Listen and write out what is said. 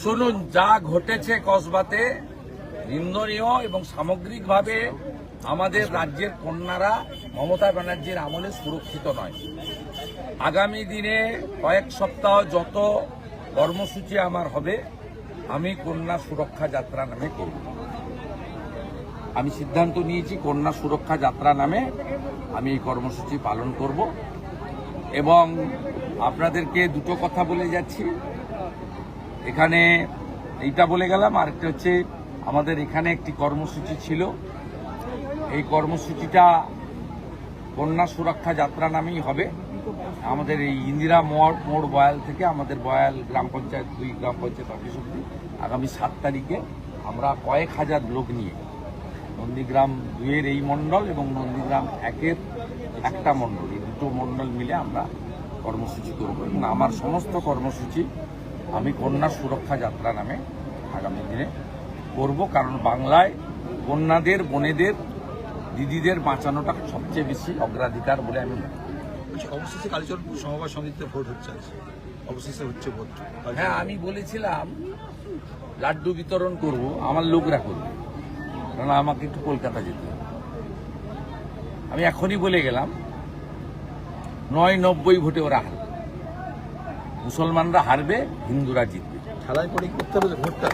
শুনুন, যা ঘটেছে কসবাতে নিন্দনীয় এবং সামগ্রিকভাবে আমাদের রাজ্যের কন্যারা মমতা ব্যানার্জির আমলে সুরক্ষিত নয়। আগামী দিনে কয়েক সপ্তাহ যত কর্মসূচি আমার হবে, আমি কন্যা সুরক্ষা যাত্রা নামে করব। আমি সিদ্ধান্ত নিয়েছি কন্যা সুরক্ষা যাত্রা নামে আমি এই কর্মসূচি পালন করব। এবং আপনাদেরকে দুটো কথা বলে যাচ্ছি, এখানে এইটা বলে গেলাম, আরেকটা হচ্ছে আমাদের এখানে একটি কর্মসূচি ছিল, এই কর্মসূচিটা কন্যা সুরক্ষা যাত্রা নামেই হবে। আমাদের এই ইন্দিরা মোড় বয়াল থেকে আমাদের বয়াল গ্রাম পঞ্চায়েত 2 গ্রাম পঞ্চায়েত অফিস অব্দি আগামী 7 তারিখে আমরা কয়েক হাজার লোক নিয়ে নন্দীগ্রাম 2-এর এই মণ্ডল এবং নন্দীগ্রাম 1-এর একটা মণ্ডল, এই দুটো মণ্ডল মিলে আমরা কর্মসূচি করব। এবং আমার সমস্ত কর্মসূচি আমি কন্যা সুরক্ষা যাত্রা নামে আগামী দিনে করব, কারণ বাংলায় কন্যাদের, বোনেদের, দিদিদের বাঁচানোটা সবচেয়ে বেশি অগ্রাধিকার বলে আমি মনে করি। অবশেষে কালীচরণ সমবায় সমিতিতে ভোট হচ্ছে, অবশেষে হচ্ছে ভোট। হ্যাঁ, আমি বলেছিলাম লাড্ডু বিতরণ করব, আমার লোকরা করবে, কারণ আমাকে একটু কলকাতা যেতে হবে। আমি এখনই বলে গেলাম ৯-৯০ ভোটে ওরা হারবে, মুসলমানরা হারবে, হিন্দুরা জিতবে। খেলায় পরে করতে হবে ভোটটা।